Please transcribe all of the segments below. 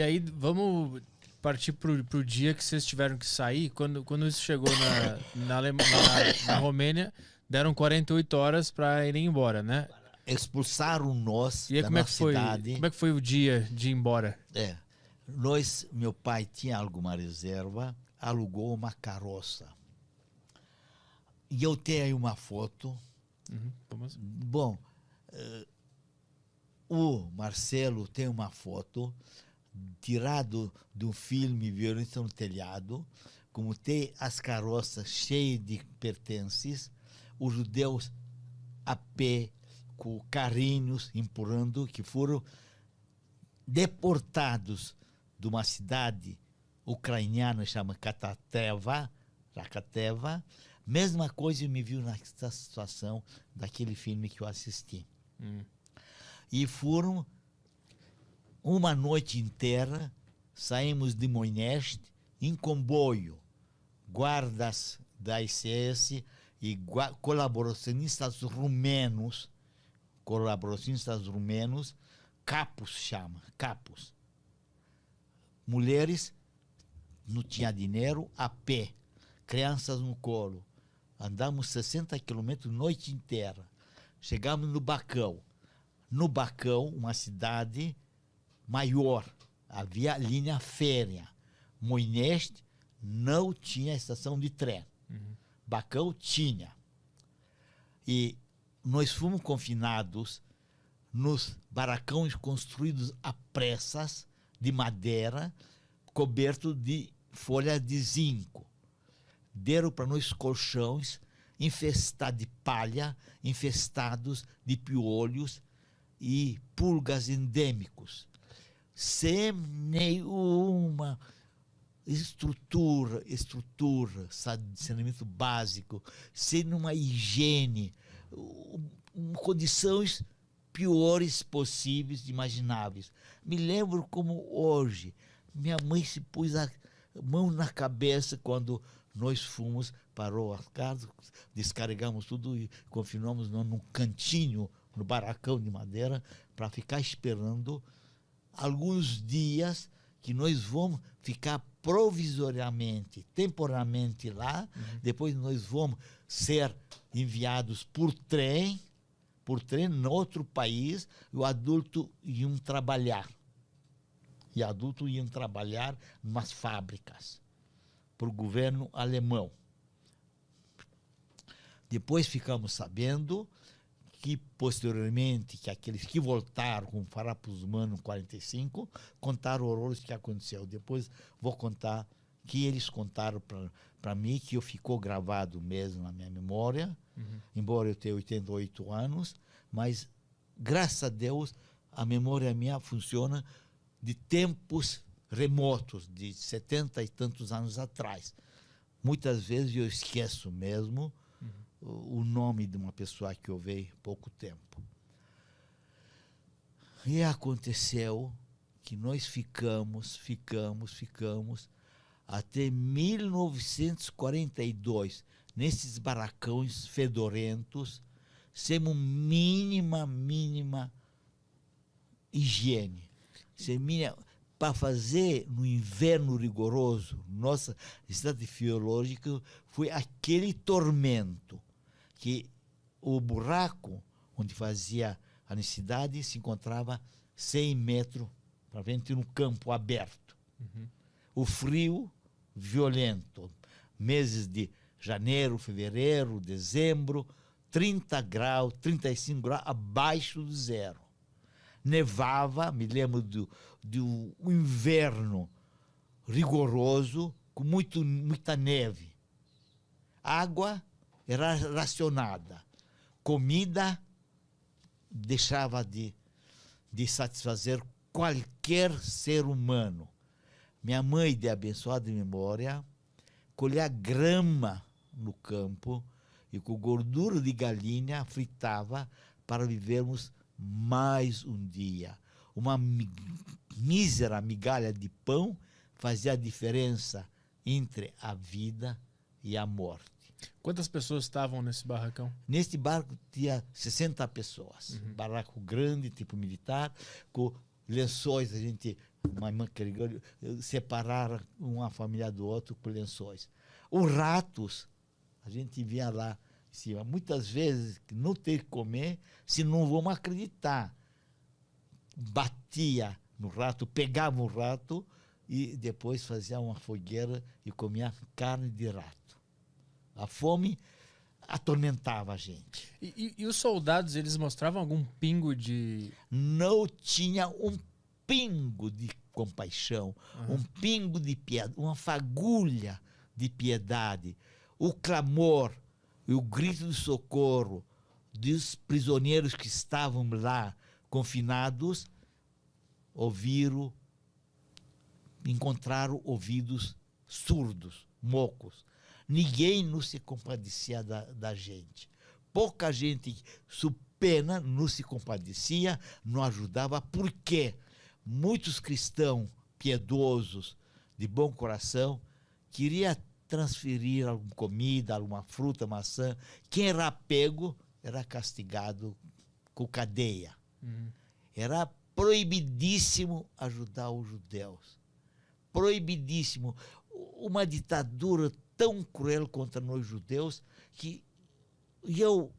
E aí, vamos partir pro dia que vocês tiveram que sair. Quando isso chegou na Romênia, deram 48 horas para irem embora, né? Expulsaram nós E aí, da nossa cidade. como é que foi o dia de ir embora? Meu pai tinha alguma reserva, alugou uma carroça. E eu tenho aí uma foto. Bom, o Marcelo tem uma foto tirado de um filme Violência no Telhado, como tem as carroças cheias de pertences, os judeus a pé, com carrinhos empurrando, que foram deportados de uma cidade ucraniana chamada Rakateva. Mesma coisa me viu nessa situação daquele filme que eu assisti. E foram uma noite inteira, saímos de Moineste em comboio, guardas da SS e colaboracionistas rumenos, capos chama, capos. Mulheres não tinha dinheiro, a pé, crianças no colo. Andamos 60 quilômetros noite inteira. Chegamos no Bacão. No Bacão, uma cidade maior, havia linha férrea. Moineste não tinha estação de trem. Bacão tinha. E nós fomos confinados nos barracões construídos a pressas, de madeira, coberto de folha de zinco. Deram para nós colchões infestados de palha, infestados de piolhos e pulgas endêmicos, sem nenhuma estrutura, saneamento básico, sem uma higiene, condições piores possíveis, imagináveis. Me lembro como hoje, minha mãe se pôs a mão na cabeça quando nós fomos para as casas, descarregamos tudo e confinamos num cantinho, no barracão de madeira, para ficar esperando alguns dias que nós vamos ficar provisoriamente, temporariamente lá, depois nós vamos ser enviados por trem em outro país, e o adulto iam trabalhar. E adultos iam trabalhar em umas fábricas para o governo alemão. Depois ficamos sabendo que, posteriormente, que aqueles que voltaram com farrapos humanos em 45, contaram horrores que aconteceu. Depois vou contar que eles contaram para mim, que ficou gravado mesmo na minha memória, embora eu tenha 88 anos, mas, graças a Deus, a memória minha funciona de tempos remotos, de 70 e tantos anos atrás. Muitas vezes eu esqueço mesmo o nome de uma pessoa que eu vi há pouco tempo. E aconteceu que nós ficamos até 1942 nesses barracões fedorentos, sem uma mínima higiene. Para fazer no inverno rigoroso, nossa cidade fisiológica foi aquele tormento, que o buraco onde fazia a necessidade se encontrava 100 metros para frente no campo aberto. O frio violento, meses de janeiro, fevereiro, dezembro, 30 graus, 35 graus abaixo do zero. Nevava, me lembro do inverno rigoroso, com muita neve. Água era racionada. Comida deixava de satisfazer qualquer ser humano. Minha mãe, de abençoada memória, colhia grama no campo e com gordura de galinha fritava para vivermos mais um dia. Uma mísera migalha de pão fazia a diferença entre a vida e a morte. Quantas pessoas estavam nesse barracão? Neste barco tinha 60 pessoas. Barraco grande, tipo militar, com lençóis, a gente uma irmã querida, separaram uma família do outro por lençóis. Os ratos, a gente via lá em cima, muitas vezes não ter que comer, se não vamos acreditar. Batia no rato, pegava o rato e depois fazia uma fogueira e comia carne de rato. A fome atormentava a gente. E os soldados, eles mostravam algum pingo de... Não tinha um pingo de compaixão, um pingo de piedade, uma fagulha de piedade. O clamor e o grito de socorro dos prisioneiros que estavam lá confinados, encontraram ouvidos surdos, mocos. Ninguém não se compadecia da gente. Pouca gente, sob pena, não se compadecia, não ajudava. Por quê? Muitos cristãos piedosos, de bom coração, queriam transferir alguma comida, alguma fruta, maçã. Quem era pego era castigado com cadeia. Era proibidíssimo ajudar os judeus. Proibidíssimo. Uma ditadura tão cruel contra nós judeus que eu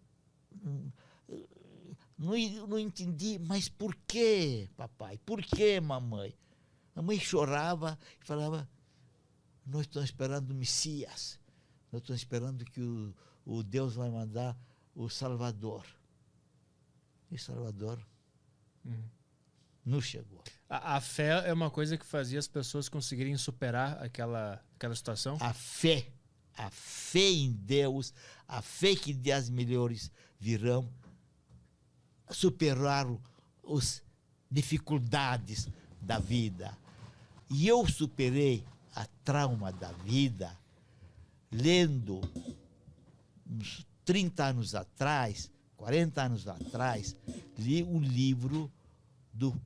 não entendi, mas por que, papai? Por que, mamãe? A mãe chorava e falava, nós estamos esperando o Messias, nós estamos esperando que o Deus vai mandar o Salvador. E Salvador não chegou. A fé é uma coisa que fazia as pessoas conseguirem superar aquela situação? A fé em Deus, a fé que dias melhores virão, superaram as dificuldades da vida. E eu superei a trauma da vida lendo uns 30 anos atrás, 40 anos atrás, li um livro do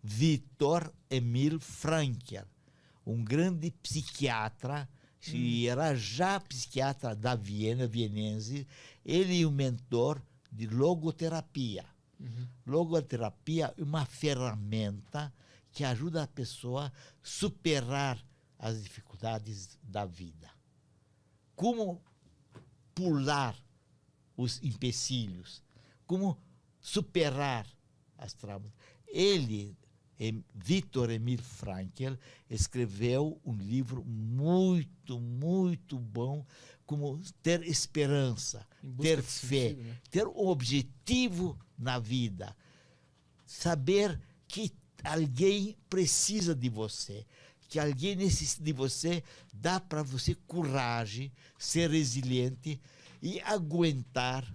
Viktor Emil Frankl, um grande psiquiatra, que era já psiquiatra da Viena, vienense, ele é o mentor de logoterapia. Logoterapia é uma ferramenta que ajuda a pessoa a superar as dificuldades da vida. Como pular os empecilhos, como superar as traumas. Ele, Viktor Emil Frankl, escreveu um livro muito, muito bom, como ter esperança, ter fé, sentido, né? ter um objetivo na vida, saber que alguém precisa de você, que alguém necessita de você, dá para você coragem, ser resiliente e aguentar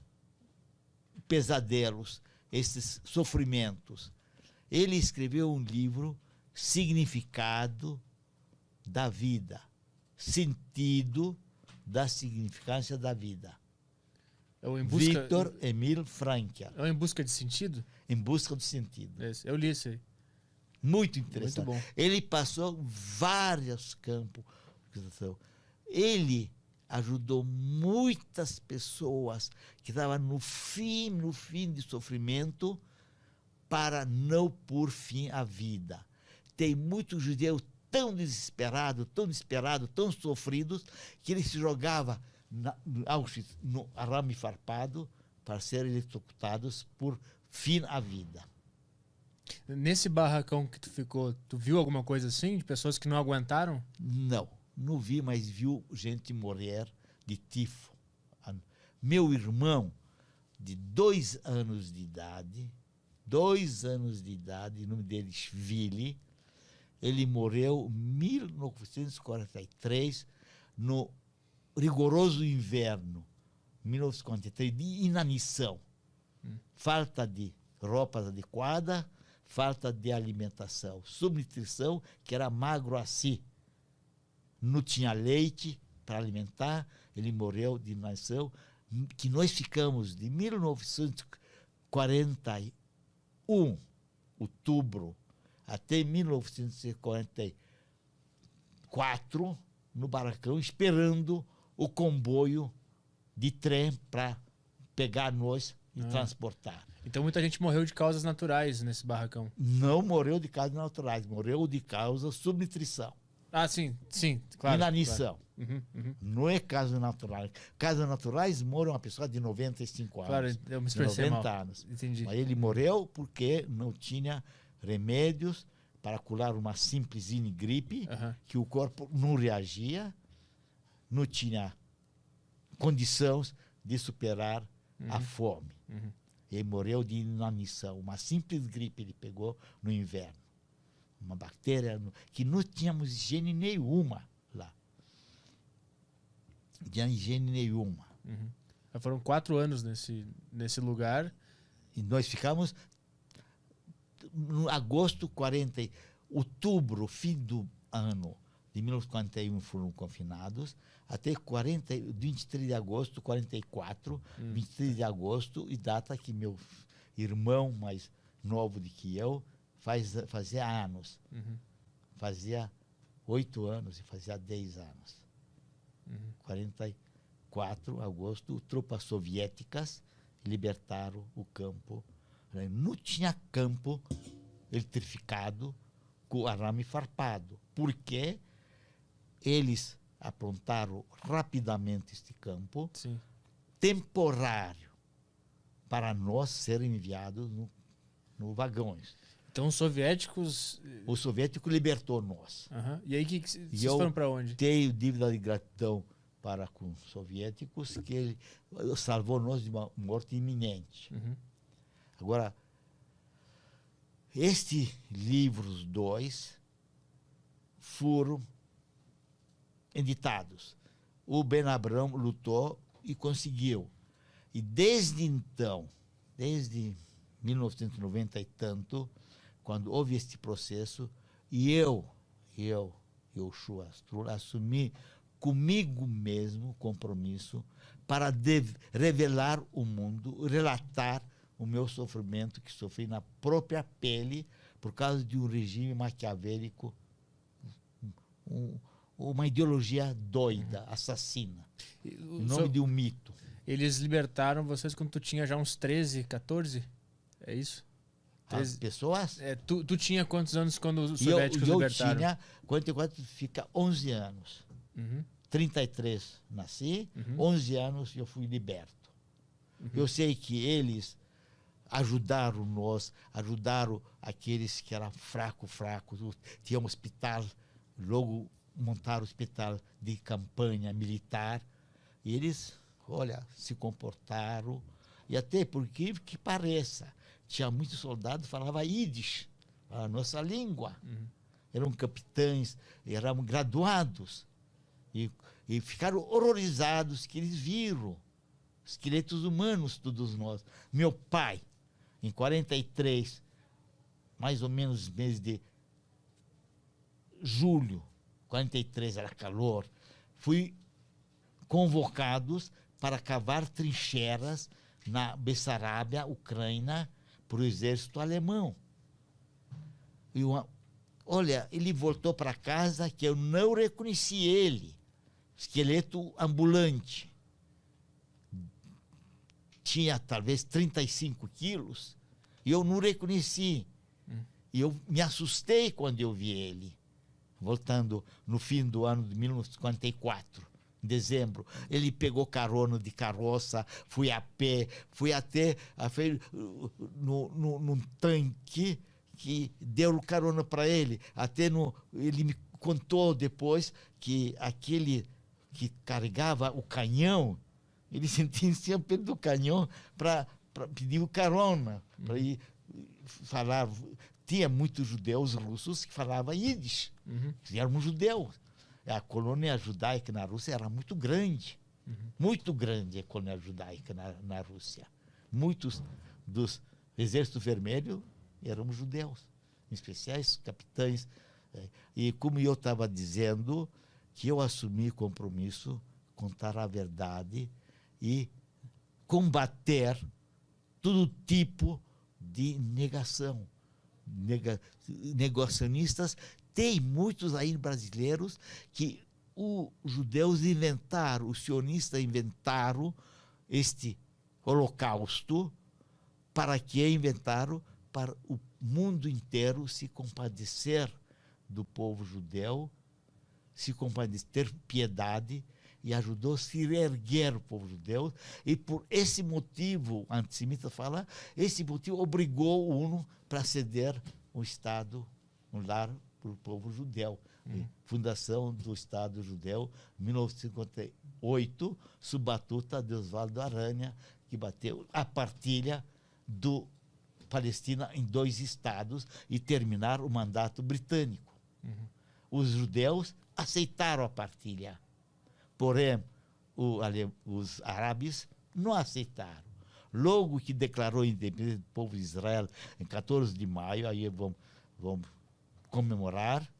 pesadelos, esses sofrimentos. Ele escreveu um livro, Significado da Vida, Sentido da Significância da Vida. Viktor Emil Frankl. É o Em Busca de Sentido? Em Busca do Sentido. Eu li esse aí. Muito interessante. Muito bom. Ele passou vários campos. Ele ajudou muitas pessoas que estavam no fim de sofrimento, para não pôr fim à vida. Tem muitos judeus tão desesperados, tão sofridos, que eles se jogavam no arame farpado para serem eletrocutados por fim à vida. Nesse barracão que tu ficou, tu viu alguma coisa assim, de pessoas que não aguentaram? Não vi, mas viu gente morrer de tifo. Meu irmão, de 2 anos de idade, o nome dele é Vili, ele morreu em 1943, no rigoroso inverno, 1943, de inanição. Falta de roupas adequadas, falta de alimentação, subnutrição, que era magro assim. Não tinha leite para alimentar, ele morreu de inanição, que nós ficamos de 1941, outubro, até 1944, no barracão, esperando o comboio de trem para pegar nós e transportar. Então muita gente morreu de causas naturais nesse barracão. Não morreu de causas naturais, morreu de causa subnutrição. Ah, sim, claro. Inanição. Claro. Não é causas naturais. Causas naturais morre uma pessoa de 95 anos. Claro, eu me expressei 90 mal. anos. Entendi. Mas ele morreu porque não tinha remédios para curar uma simples gripe, que o corpo não reagia, não tinha condições de superar a fome. Ele morreu de inanição. Uma simples gripe ele pegou no inverno. Uma bactéria que não tínhamos higiene nenhuma lá. Não tinha higiene nenhuma. Foram 4 anos nesse lugar. E nós ficamos no agosto 40, outubro, fim do ano de 1941 foram confinados, até 23 de agosto, 44, 23 de agosto, e data que meu irmão mais novo do que eu fazia anos. Fazia 8 anos e fazia 10 anos. 44 de agosto, tropas soviéticas libertaram o campo. Não tinha campo eletrificado com arame farpado, porque eles aprontaram rapidamente este campo, Sim. temporário, para nós serem enviados no vagões. Então os soviéticos... O soviético libertou nós. E aí vocês E eu foram para onde? tenho dívida de gratidão para com os soviéticos, que ele salvou nós de uma morte iminente. Agora, estes livros 2 foram editados. O Ben Abrão lutou e conseguiu. E desde então, desde 1990 e tanto, quando houve este processo, e eu, Yoshua Strula, assumi comigo mesmo o compromisso para revelar o mundo, relatar o meu sofrimento que sofri na própria pele por causa de um regime maquiavélico, uma ideologia doida, assassina, em nome de um mito. Eles libertaram vocês quando tu tinha já uns 13, 14? É isso? As pessoas... Tu tinha quantos anos quando os soviéticos libertaram? Eu tinha, 44 fica 11 anos. 33 nasci, 11 anos eu fui liberto. Eu sei que eles ajudaram nós, ajudaram aqueles que eram fracos. Tinha um hospital, logo montaram um hospital de campanha militar. E eles, olha, se comportaram. E até porque, que pareça, tinha muitos soldados que falavam Yiddish, a nossa língua. Eram capitães, eram graduados. E ficaram horrorizados que eles viram esqueletos humanos, todos nós. Meu pai, em 43, mais ou menos mês de julho, 43 era calor, fui convocados para cavar trincheiras na Bessarábia, Ucrânia, para o exército alemão. E olha, ele voltou para casa que eu não reconheci ele. Esqueleto ambulante. Tinha talvez 35 quilos e eu não reconheci. E eu me assustei quando eu vi ele, voltando no fim do ano de 1944, em dezembro. Ele pegou carona de carroça, fui a pé, fui até num tanque que deu carona para ele. Ele me contou depois que aquele que carregava o canhão, ele sentia sempre do canhão para pedir o carona, para ir falar. Tinha muitos judeus russos que falavam Yiddish, que eram judeus. A colônia judaica na Rússia era muito grande, muito grande a colônia judaica na Rússia. Muitos dos Exército Vermelho eram judeus, em especial capitães. E como eu estava dizendo, que eu assumi compromisso, contar a verdade e combater todo tipo de negação. Negacionistas, tem muitos aí brasileiros que os judeus inventaram, os sionistas inventaram este holocausto Para que inventaram? Para o mundo inteiro se compadecer do povo judeu, se compadecer, ter piedade, e ajudou a se erguer o povo judeu. E por esse motivo, o antissemita fala, esse motivo obrigou o UNO para ceder um Estado, um lar para o povo judeu. Fundação do Estado Judeu, 1958, sob batuta de Oswaldo Aranha, que bateu a partilha do Palestina em 2 estados e terminar o mandato britânico. Os judeus aceitaram a partilha, porém os árabes não aceitaram. Logo que declarou a independência do povo de Israel em 14 de maio, aí vamos comemorar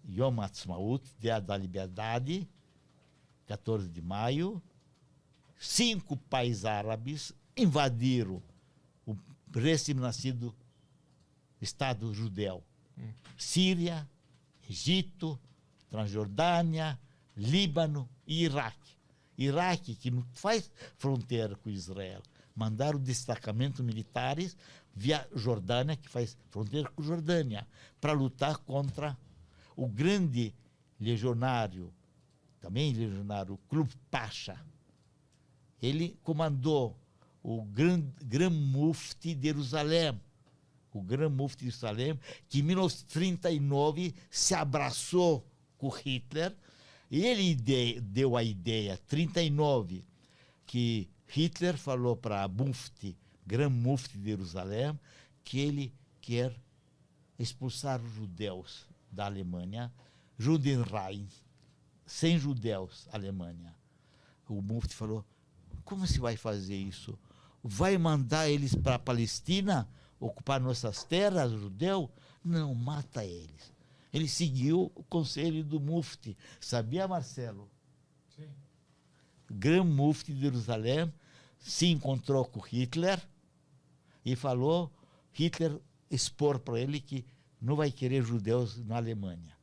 Yom Ha'atzmaut, Dia da Liberdade, 14 de maio, 5 países árabes invadiram o recém-nascido Estado judeu. Síria, Egito, Transjordânia, Líbano e Iraque. Iraque, que não faz fronteira com Israel, mandaram destacamentos militares via Jordânia, que faz fronteira com Jordânia, para lutar contra o grande legionário, também legionário, Club Pasha. Ele comandou o Gran Mufti de Jerusalém, o Gran Mufti de Jerusalém, que em 1939 se abraçou com Hitler, e ele deu a ideia, em 1939, que Hitler falou para Mufti, Gran Mufti de Jerusalém, que ele quer expulsar os judeus da Alemanha, Judenrein, sem judeus, Alemanha. O Mufti falou, como se vai fazer isso? Vai mandar eles para a Palestina, ocupar nossas terras, os judeus? Não, mata eles. Ele seguiu o conselho do Mufti. Sabia, Marcelo? Sim. Gran Mufti de Jerusalém se encontrou com Hitler e falou, Hitler expor para ele que não vai querer judeus na Alemanha.